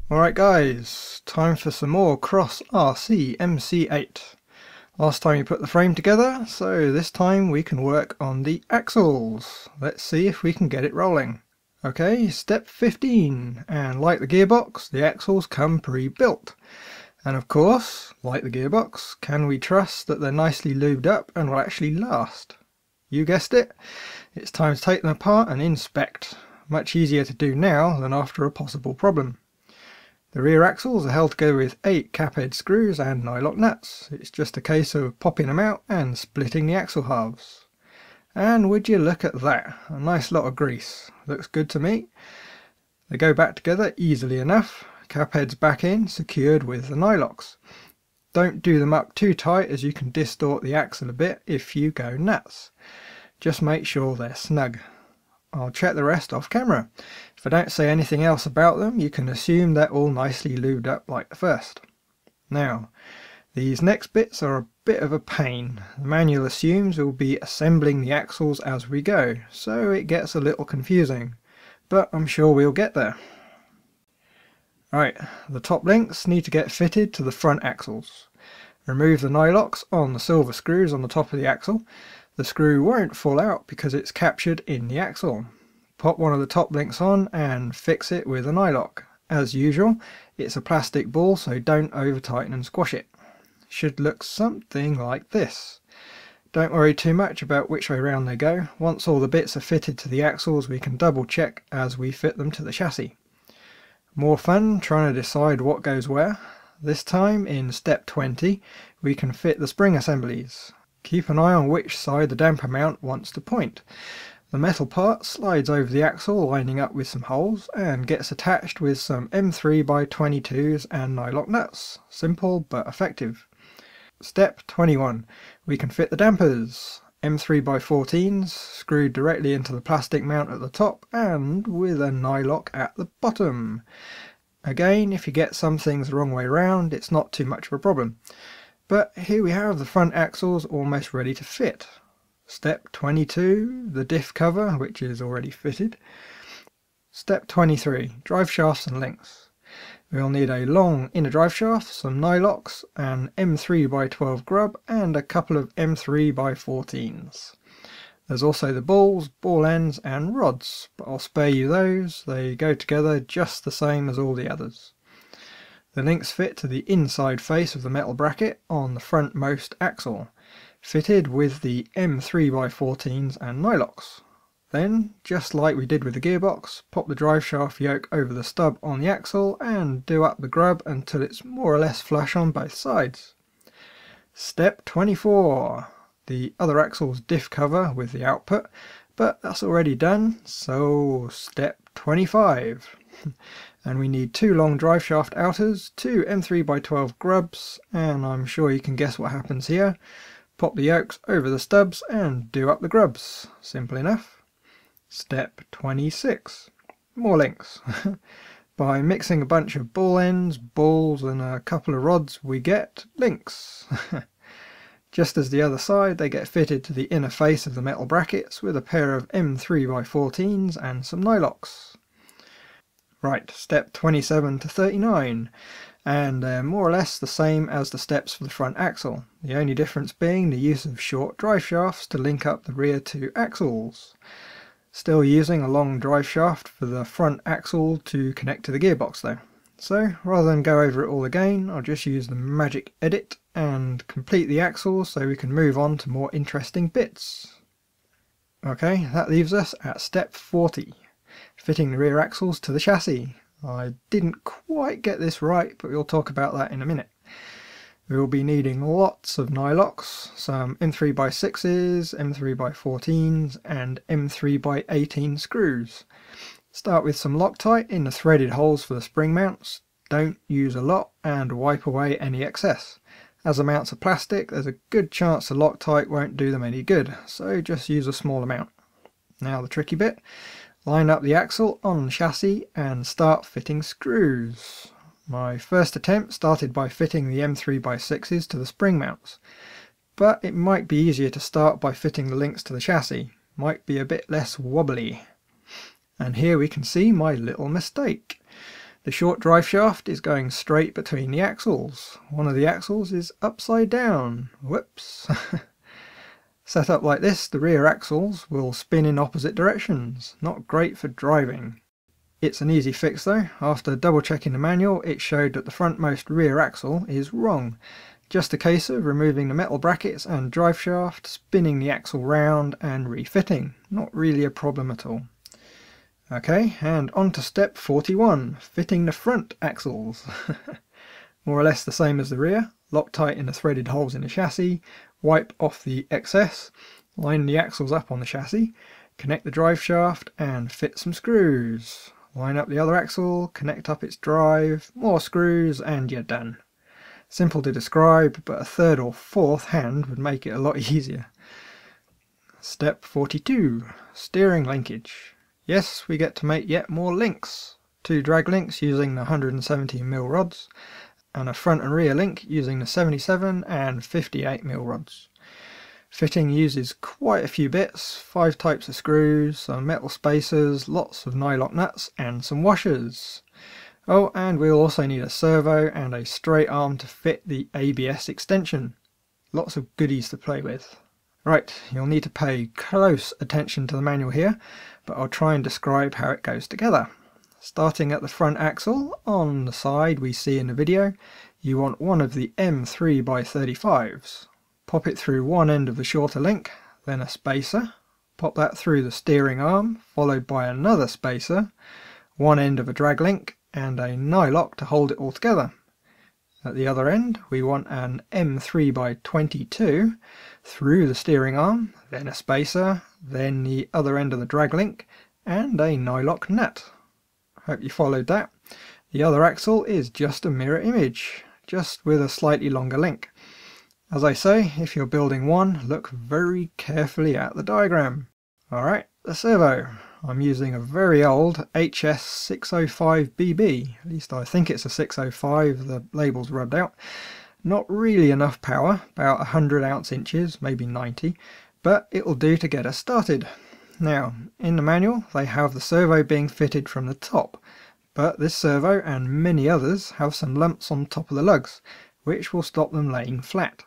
Alright guys, time for some more Cross RC MC8. Last time you put the frame together, so this time we can work on the axles. Let's see if we can get it rolling. Okay, step 15, and like the gearbox, the axles come pre-built. And of course, like the gearbox, can we trust that they're nicely lubed up and will actually last? You guessed it, it's time to take them apart and inspect. Much easier to do now than after a possible problem. The rear axles are held together with 8 cap-head screws and nylock nuts. It's just a case of popping them out and splitting the axle halves. And would you look at that, a nice lot of grease. Looks good to me. They go back together easily enough, cap heads back in, secured with the nylocks. Don't do them up too tight as you can distort the axle a bit if you go nuts. Just make sure they're snug. I'll check the rest off camera. If I don't say anything else about them, you can assume they're all nicely lubed up like the first. Now, these next bits are a bit of a pain. The manual assumes we'll be assembling the axles as we go, so it gets a little confusing. But I'm sure we'll get there. Right, the top links need to get fitted to the front axles. Remove the nylocks on the silver screws on the top of the axle. The screw won't fall out because it's captured in the axle. Pop one of the top links on and fix it with a nylock. As usual, it's a plastic ball, so don't over tighten and squash it. Should look something like this. Don't worry too much about which way round they go. Once all the bits are fitted to the axles, we can double check as we fit them to the chassis. More fun trying to decide what goes where. This time, in step 20, we can fit the spring assemblies. Keep an eye on which side the damper mount wants to point. The metal part slides over the axle, lining up with some holes, and gets attached with some M3x22s and nylock nuts. Simple but effective. Step 21. We can fit the dampers. M3x14s screwed directly into the plastic mount at the top and with a nylock at the bottom. Again, if you get some things the wrong way round, it's not too much of a problem. But here we have the front axles almost ready to fit. Step 22, the diff cover, which is already fitted. Step 23, drive shafts and links. We'll need a long inner drive shaft, some nylocks, an M3x12 grub, and a couple of M3x14s. There's also the balls, ball ends, and rods, but I'll spare you those. They go together just the same as all the others. The links fit to the inside face of the metal bracket on the frontmost axle, fitted with the M3x14s and nylocks. Then, just like we did with the gearbox, pop the drive shaft yoke over the stub on the axle and do up the grub until it's more or less flush on both sides. Step 24. The other axle's diff cover with the output, but that's already done, so step 25. And we need 2 long drive shaft outers, 2 M3x12 grubs, and I'm sure you can guess what happens here. Pop the yokes over the stubs and do up the grubs. Simple enough. Step 26. More links. By mixing a bunch of ball ends, balls and a couple of rods we get links. Just as the other side, they get fitted to the inner face of the metal brackets with a pair of M3x14s and some nylocks. Right, step 27 to 39, and they're more or less the same as the steps for the front axle, the only difference being the use of short drive shafts to link up the rear 2 axles. Still using a long drive shaft for the front axle to connect to the gearbox though. So, rather than go over it all again, I'll just use the magic edit and complete the axles so we can move on to more interesting bits. Okay, that leaves us at step 40. Fitting the rear axles to the chassis. I didn't quite get this right, but we'll talk about that in a minute. We will be needing lots of nylocks, some M3x6s, M3x14s and M3x18 screws. Start with some Loctite in the threaded holes for the spring mounts. Don't use a lot and wipe away any excess. As the mounts are plastic, there's a good chance the Loctite won't do them any good, so just use a small amount. Now the tricky bit. Line up the axle on the chassis and start fitting screws. My first attempt started by fitting the M3x6s to the spring mounts, but it might be easier to start by fitting the links to the chassis. Might be a bit less wobbly. And here we can see my little mistake. The short drive shaft is going straight between the axles. One of the axles is upside down. Whoops. Set up like this, the rear axles will spin in opposite directions. Not great for driving. It's an easy fix though. After double checking the manual, it showed that the frontmost rear axle is wrong. Just a case of removing the metal brackets and drive shaft, spinning the axle round and refitting. Not really a problem at all. Okay, and on to step 41, fitting the front axles. More or less the same as the rear. Lock tight in the threaded holes in the chassis, wipe off the excess, line the axles up on the chassis, connect the drive shaft and fit some screws. Line up the other axle, connect up its drive, more screws and you're done. Simple to describe, but a third or fourth hand would make it a lot easier. Step 42, steering linkage. Yes, we get to make yet more links. 2 drag links using the 117mm rods, and a front and rear link using the 77 and 58mm rods. Fitting uses quite a few bits, 5 types of screws, some metal spacers, lots of nylock nuts and some washers. Oh, and we'll also need a servo and a straight arm to fit the ABS extension. Lots of goodies to play with. Right, you'll need to pay close attention to the manual here, but I'll try and describe how it goes together. Starting at the front axle, on the side we see in the video, you want one of the M3x35s. Pop it through one end of the shorter link, then a spacer. Pop that through the steering arm, followed by another spacer, one end of a drag link, and a nylock to hold it all together. At the other end we want an M3x22 through the steering arm, then a spacer, then the other end of the drag link, and a nylock nut. Hope you followed that. The other axle is just a mirror image, just with a slightly longer link. As I say, if you're building one, look very carefully at the diagram. Alright, the servo. I'm using a very old HS605BB, at least I think it's a 605, the label's rubbed out. Not really enough power, about 100 ounce-inches, maybe 90, but it'll do to get us started. Now, in the manual they have the servo being fitted from the top, but this servo and many others have some lumps on top of the lugs, which will stop them laying flat.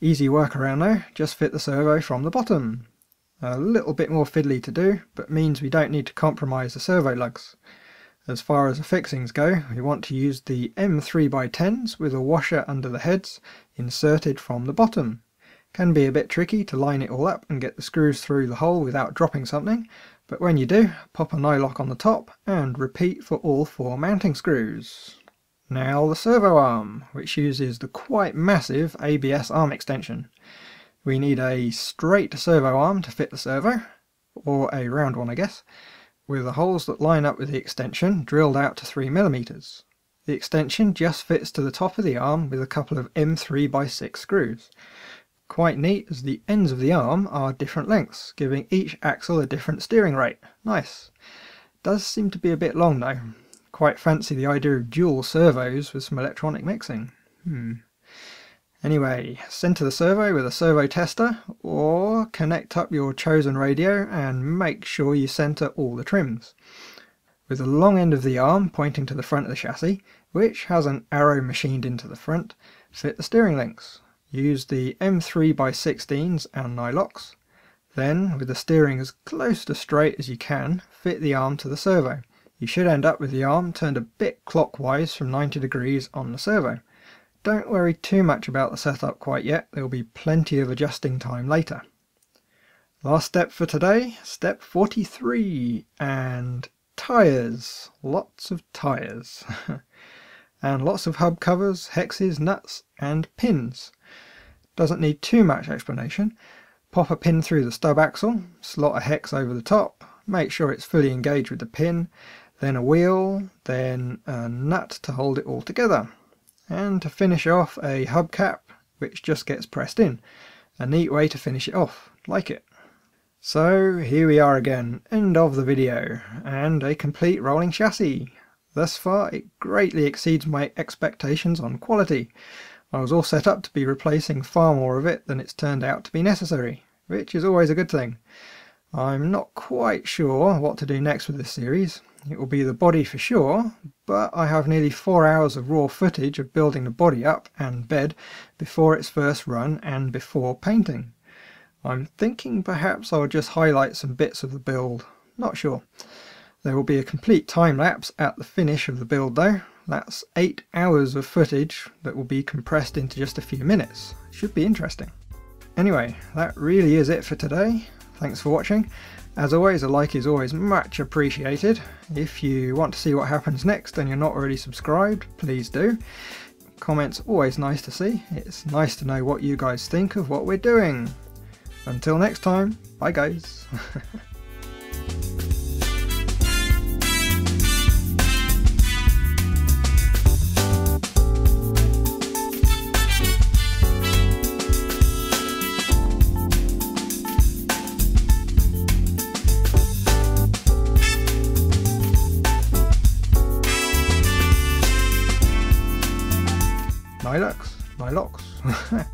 Easy workaround though, just fit the servo from the bottom. A little bit more fiddly to do, but means we don't need to compromise the servo lugs. As far as the fixings go, we want to use the M3x10s with a washer under the heads inserted from the bottom. Can be a bit tricky to line it all up and get the screws through the hole without dropping something, but when you do, pop a nylock on the top and repeat for all 4 mounting screws. Now the servo arm, which uses the quite massive ABS arm extension. We need a straight servo arm to fit the servo, or a round one I guess, with the holes that line up with the extension drilled out to 3mm. The extension just fits to the top of the arm with a couple of M3x6 screws. Quite neat as the ends of the arm are different lengths, giving each axle a different steering rate. Nice. Does seem to be a bit long though. Quite fancy the idea of dual servos with some electronic mixing. Anyway, center the servo with a servo tester, or connect up your chosen radio and make sure you center all the trims. With the long end of the arm pointing to the front of the chassis, which has an arrow machined into the front, fit the steering links. Use the M3x16s and nylocks. Then, with the steering as close to straight as you can, fit the arm to the servo. You should end up with the arm turned a bit clockwise from 90 degrees on the servo. Don't worry too much about the setup quite yet, there will be plenty of adjusting time later. Last step for today, step 43, and tyres. Lots of tyres. And lots of hub covers, hexes, nuts and pins. Doesn't need too much explanation. Pop a pin through the stub axle, slot a hex over the top, make sure it's fully engaged with the pin, then a wheel, then a nut to hold it all together. And to finish off, a hubcap which just gets pressed in. A neat way to finish it off, like it. So here we are again, end of the video, and a complete rolling chassis. Thus far it greatly exceeds my expectations on quality. I was all set up to be replacing far more of it than it's turned out to be necessary, which is always a good thing. I'm not quite sure what to do next with this series. It will be the body for sure, but I have nearly 4 hours of raw footage of building the body up and bed before its first run and before painting. I'm thinking perhaps I'll just highlight some bits of the build, not sure. There will be a complete time lapse at the finish of the build though. That's 8 hours of footage that will be compressed into just a few minutes. Should be interesting. Anyway, that really is it for today. Thanks for watching. As always, a like is always much appreciated. If you want to see what happens next and you're not already subscribed, please do. Comments always nice to see. It's nice to know what you guys think of what we're doing. Until next time, bye guys. Nylox.